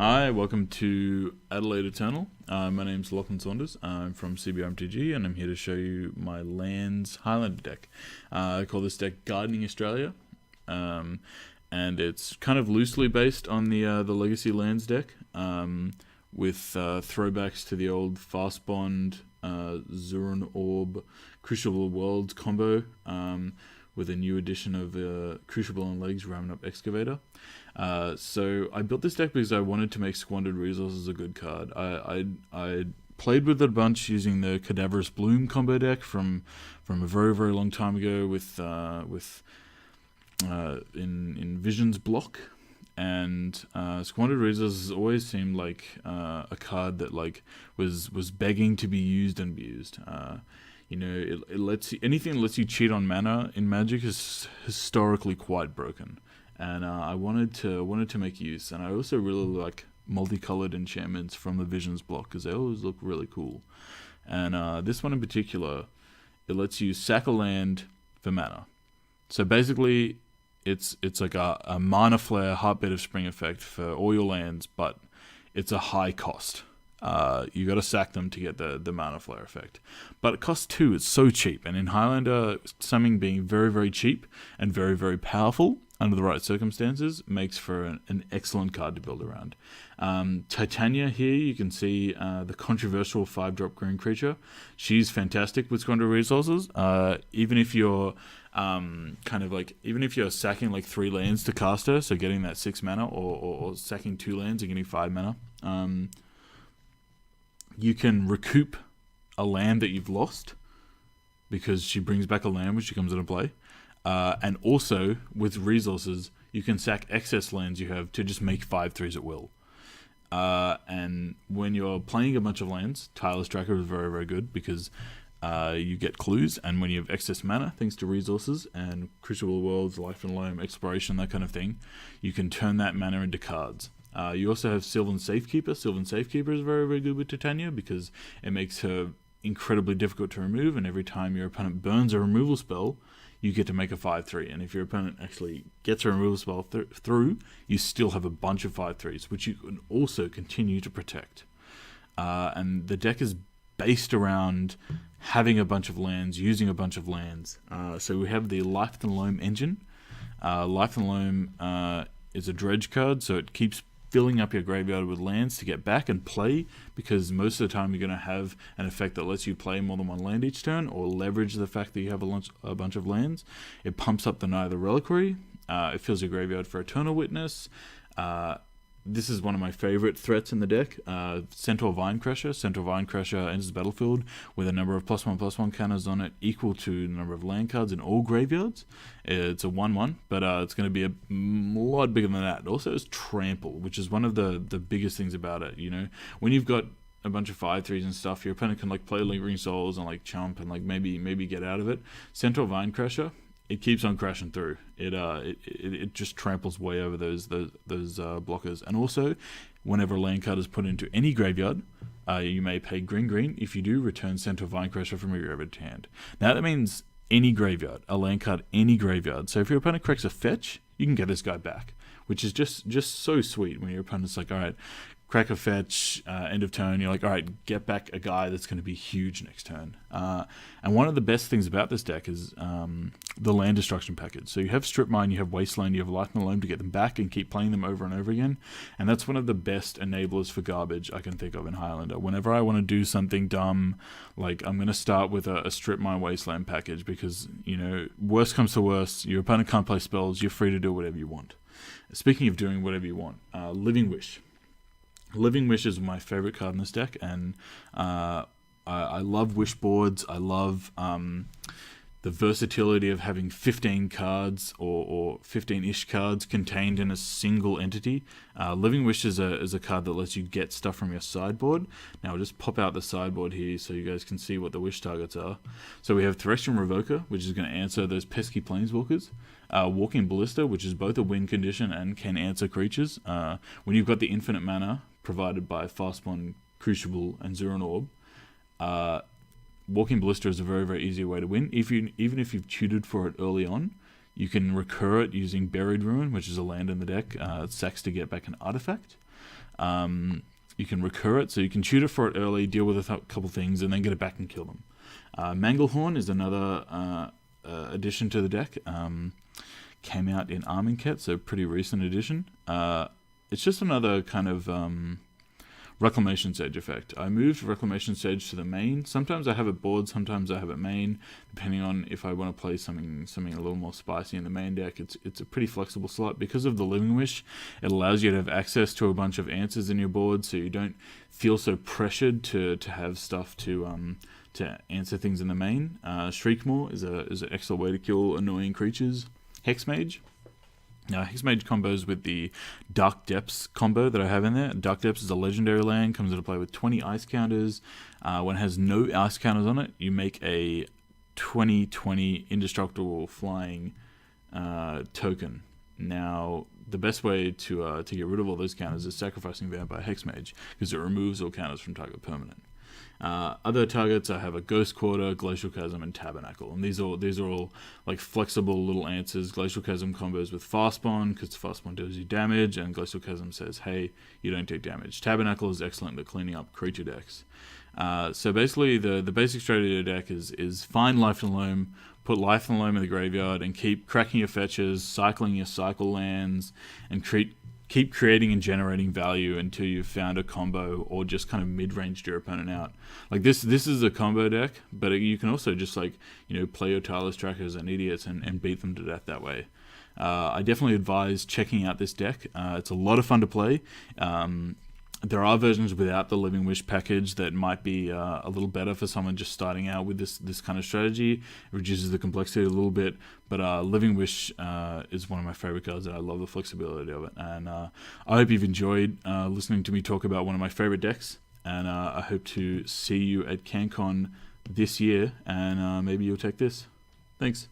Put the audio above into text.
Hi, welcome to Adelaide Eternal. My name's Lachlan Saunders. I'm from CBRMTG and I'm here to show you my lands Highlander deck. I call this deck Gardening Australia, and it's kind of loosely based on the Legacy Lands deck, with throwbacks to the old Fast Bond, Zuran Orb, Crucible of Worlds combo, with a new edition of Crucible on Legs, Ramunap Excavator. So I built this deck because I wanted to make Squandered Resources a good card. I played with it a bunch using the Cadaverous Bloom combo deck from a very, very long time ago with in Vision's block, and Squandered Resources always seemed like a card that was begging to be used and abused. It lets you, anything that lets you cheat on mana in Magic is historically quite broken, and I wanted to make use. And I also really like multicolored enchantments from the Visions block because they always look really cool. And this one in particular, it lets you sack a land for mana. So basically, it's like a mana flare, Heartbeat of Spring effect for all your lands, but it's a high cost. You got to sack them to get the mana flare effect, but it costs 2. It's so cheap, and in Highlander, summoning being very, very cheap and very, very powerful under the right circumstances makes for an excellent card to build around. Titania here, you can see the controversial 5-drop green creature. She's fantastic with Squandered Resources. Even if you're even if you're sacking like 3 lands to cast her, so getting that 6 mana, or sacking 2 lands and getting 5 mana. You can recoup a land that you've lost because she brings back a land when she comes into play. And also, with resources, you can sack excess lands you have to just make 5/3s at will. And when you're playing a bunch of lands, Tireless Tracker is very, very good because you get clues. And when you have excess mana, thanks to resources and Crucible of Worlds, Life and Loam, Exploration, that kind of thing, you can turn that mana into cards. You also have Sylvan Safekeeper. Sylvan Safekeeper is very, very good with Titania because it makes her incredibly difficult to remove, and every time your opponent burns a removal spell, you get to make a 5/3. And if your opponent actually gets a removal spell through, you still have a bunch of 5/3s, which you can also continue to protect. And the deck is based around having a bunch of lands, using a bunch of lands. So we have the Life and Loam engine. Life and Loam is a dredge card, so it keeps filling up your graveyard with lands to get back and play, because most of the time you're going to have an effect that lets you play more than one land each turn, or leverage the fact that you have a bunch of lands. It pumps up the Knight of the Reliquary. It fills your graveyard for Eternal Witness. This is one of my favorite threats in the deck. Centaur Vinecrasher. Centaur Vinecrasher enters the battlefield with a number of +1/+1 counters on it equal to the number of land cards in all graveyards. It's a 1/1, but it's going to be a lot bigger than that. It also has Trample, which is one of the biggest things about it. When you've got a bunch of 5/3s and stuff, your opponent can play Lingering Souls and chump and maybe get out of it. Centaur Vinecrasher, it keeps on crashing through. It just tramples way over those blockers. And also, whenever a land card is put into any graveyard, you may pay green. If you do, return Centaur Vinecrasher from your graveyard to hand. Now that means any graveyard, a land card, any graveyard. So if your opponent cracks a fetch, you can get this guy back, which is just so sweet when your opponent's like, all right, crack a fetch, end of turn, you're like, all right, get back a guy that's going to be huge next turn. And one of the best things about this deck is the land destruction package. So you have Strip Mine, you have Wasteland, you have Life and Loam to get them back and keep playing them over and over again. And that's one of the best enablers for garbage I can think of in Highlander. Whenever I want to do something dumb, I'm going to start with a Strip Mine Wasteland package because, worst comes to worst, your opponent can't play spells, you're free to do whatever you want. Speaking of doing whatever you want, Living Wish. Living Wish is my favorite card in this deck, and I love wish boards. I love the versatility of having 15 cards or 15-ish cards contained in a single entity. Living Wish is a card that lets you get stuff from your sideboard. Now I'll just pop out the sideboard here so you guys can see what the wish targets are. So we have Terrestrial Revoker, which is going to answer those pesky planeswalkers. Walking Ballista, which is both a win condition and can answer creatures. When you've got the infinite mana provided by Fastbond, Crucible, and Zuran Orb, Walking Ballista is a very, very easy way to win. Even if you've tutored for it early on, you can recur it using Buried Ruin, which is a land in the deck. It sacks to get back an artifact. you can recur it, so you can shoot it for it early, deal with a couple things, and then get it back and kill them. Manglehorn is another addition to the deck. Came out in Armingket, so pretty recent addition. It's just another kind of Reclamation Sage effect. I moved Reclamation Sage to the main. Sometimes I have it board, sometimes I have it main, depending on if I want to play something a little more spicy in the main deck. It's a pretty flexible slot. Because of the Living Wish, it allows you to have access to a bunch of answers in your board, so you don't feel so pressured to have stuff to answer things in the main. Shriekmaw is an excellent way to kill annoying creatures. Hexmage. Now, Hexmage combos with the Dark Depths combo that I have in there. Dark Depths is a legendary land, comes into play with 20 ice counters. When it has no ice counters on it, you make a 20/20 indestructible flying token. Now, the best way to get rid of all those counters is sacrificing Vampire Hexmage, because it removes all counters from target permanent. Other targets, I have a Ghost Quarter, Glacial Chasm, and Tabernacle, and these are all like flexible little answers. Glacial Chasm combos with Fastbond, because Fastbond deals you damage, and Glacial Chasm says, hey, you don't take damage. Tabernacle is excellent at cleaning up creature decks. So basically, the basic strategy of the deck is find Life and Loam, put Life and Loam in the graveyard, and keep cracking your fetches, cycling your cycle lands, and keep creating and generating value until you've found a combo or just kind of mid-ranged your opponent out. Like this is a combo deck, but you can also just play your Tireless Trackers and idiots and beat them to death that way. I definitely advise checking out this deck. It's a lot of fun to play. There are versions without the Living Wish package that might be a little better for someone just starting out with this kind of strategy. It reduces the complexity a little bit, but Living Wish is one of my favorite cards, and I love the flexibility of it. And I hope you've enjoyed listening to me talk about one of my favorite decks, and I hope to see you at CanCon this year, and maybe you'll take this. Thanks.